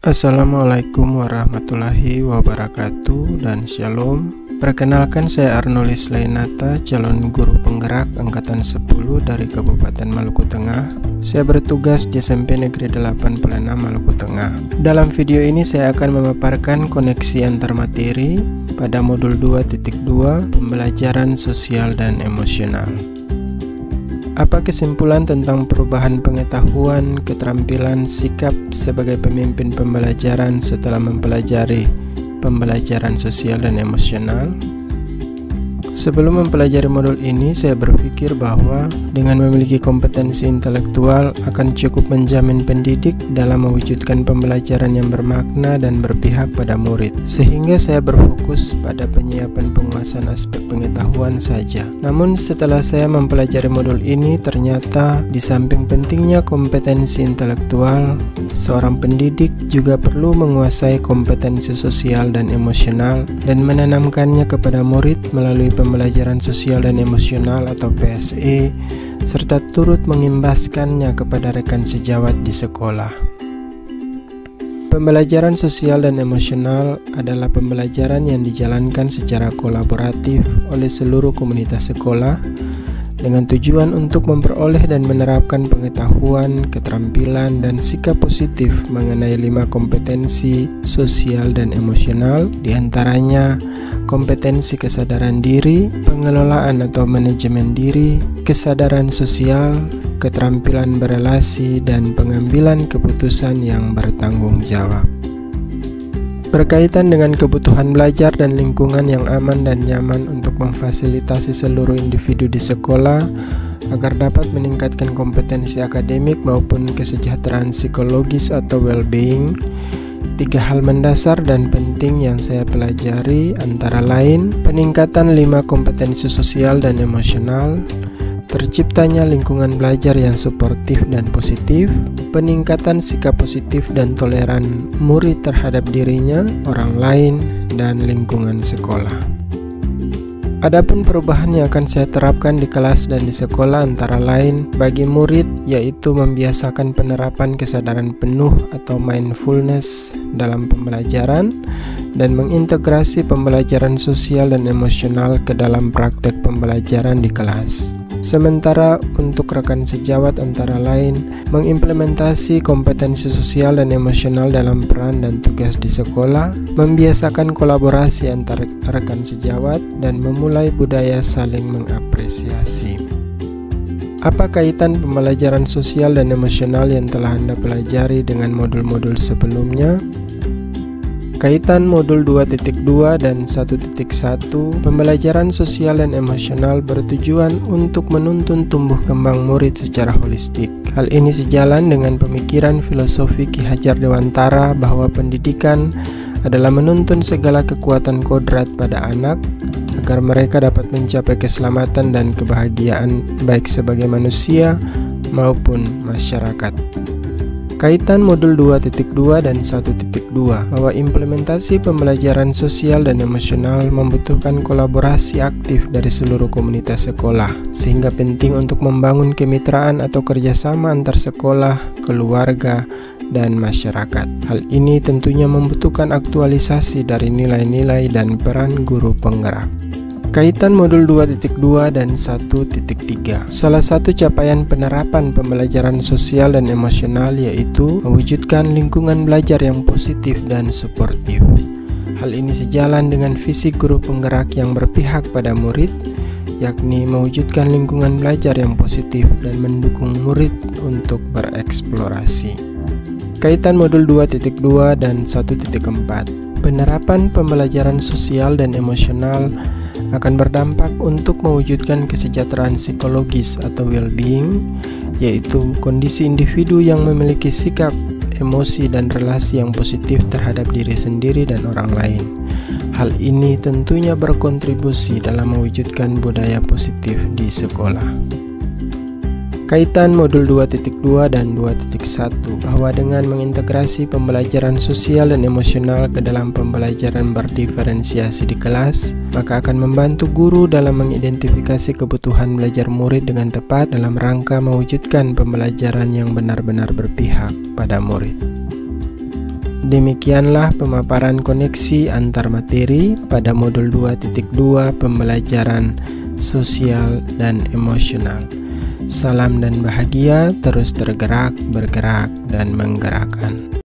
Assalamualaikum warahmatullahi wabarakatuh dan shalom. Perkenalkan, saya Arnolis Lainata, calon guru penggerak angkatan 10 dari Kabupaten Maluku Tengah. Saya bertugas di SMP Negeri 8 Pelenam, Maluku Tengah. Dalam video ini saya akan memaparkan koneksi antar materi pada modul 2.2 pembelajaran sosial dan emosional. Apa kesimpulan tentang perubahan pengetahuan, keterampilan, sikap sebagai pemimpin pembelajaran setelah mempelajari pembelajaran sosial dan emosional? Sebelum mempelajari modul ini, saya berpikir bahwa dengan memiliki kompetensi intelektual akan cukup menjamin pendidik dalam mewujudkan pembelajaran yang bermakna dan berpihak pada murid, sehingga saya berfokus pada penyiapan penguasaan aspek pengetahuan saja. Namun setelah saya mempelajari modul ini, ternyata di samping pentingnya kompetensi intelektual, seorang pendidik juga perlu menguasai kompetensi sosial dan emosional dan menanamkannya kepada murid melalui pembelajaran sosial dan emosional atau PSE, serta turut mengimbaskannya kepada rekan sejawat di sekolah. Pembelajaran sosial dan emosional adalah pembelajaran yang dijalankan secara kolaboratif oleh seluruh komunitas sekolah dengan tujuan untuk memperoleh dan menerapkan pengetahuan, keterampilan, dan sikap positif mengenai 5 kompetensi sosial dan emosional, diantaranya kompetensi kesadaran diri, pengelolaan atau manajemen diri, kesadaran sosial, keterampilan berelasi, dan pengambilan keputusan yang bertanggung jawab. Berkaitan dengan kebutuhan belajar dan lingkungan yang aman dan nyaman untuk memfasilitasi seluruh individu di sekolah agar dapat meningkatkan kompetensi akademik maupun kesejahteraan psikologis atau well-being, 3 hal mendasar dan penting yang saya pelajari antara lain peningkatan 5 kompetensi sosial dan emosional, terciptanya lingkungan belajar yang suportif dan positif, peningkatan sikap positif dan toleran murid terhadap dirinya, orang lain, dan lingkungan sekolah. Adapun perubahan yang akan saya terapkan di kelas dan di sekolah antara lain bagi murid, yaitu membiasakan penerapan kesadaran penuh atau mindfulness dalam pembelajaran dan mengintegrasi pembelajaran sosial dan emosional ke dalam praktek pembelajaran di kelas. Sementara untuk rekan sejawat antara lain mengimplementasi kompetensi sosial dan emosional dalam peran dan tugas di sekolah, membiasakan kolaborasi antar rekan sejawat, dan memulai budaya saling mengapresiasi. Apa kaitan pembelajaran sosial dan emosional yang telah Anda pelajari dengan modul-modul sebelumnya? Kaitan modul 2.2 dan 1.1, pembelajaran sosial dan emosional bertujuan untuk menuntun tumbuh kembang murid secara holistik. Hal ini sejalan dengan pemikiran filosofi Ki Hajar Dewantara bahwa pendidikan adalah menuntun segala kekuatan kodrat pada anak agar mereka dapat mencapai keselamatan dan kebahagiaan baik sebagai manusia maupun masyarakat. Kaitan modul 2.2 dan 1.2 bahwa implementasi pembelajaran sosial dan emosional membutuhkan kolaborasi aktif dari seluruh komunitas sekolah, sehingga penting untuk membangun kemitraan atau kerjasama antar sekolah, keluarga, dan masyarakat. Hal ini tentunya membutuhkan aktualisasi dari nilai-nilai dan peran guru penggerak. Kaitan modul 2.2 dan 1.3. Salah satu capaian penerapan pembelajaran sosial dan emosional yaitu mewujudkan lingkungan belajar yang positif dan suportif. Hal ini sejalan dengan visi guru penggerak yang berpihak pada murid, yakni mewujudkan lingkungan belajar yang positif dan mendukung murid untuk bereksplorasi. Kaitan modul 2.2 dan 1.4. Penerapan pembelajaran sosial dan emosional akan berdampak untuk mewujudkan kesejahteraan psikologis atau well-being, yaitu kondisi individu yang memiliki sikap, emosi, dan relasi yang positif terhadap diri sendiri dan orang lain. Hal ini tentunya berkontribusi dalam mewujudkan budaya positif di sekolah. Kaitan modul 2.2 dan 2.1 bahwa dengan mengintegrasi pembelajaran sosial dan emosional ke dalam pembelajaran berdiferensiasi di kelas, maka akan membantu guru dalam mengidentifikasi kebutuhan belajar murid dengan tepat dalam rangka mewujudkan pembelajaran yang benar-benar berpihak pada murid. Demikianlah pemaparan koneksi antar materi pada modul 2.2 pembelajaran sosial dan emosional. Salam dan bahagia, terus tergerak, bergerak, dan menggerakkan.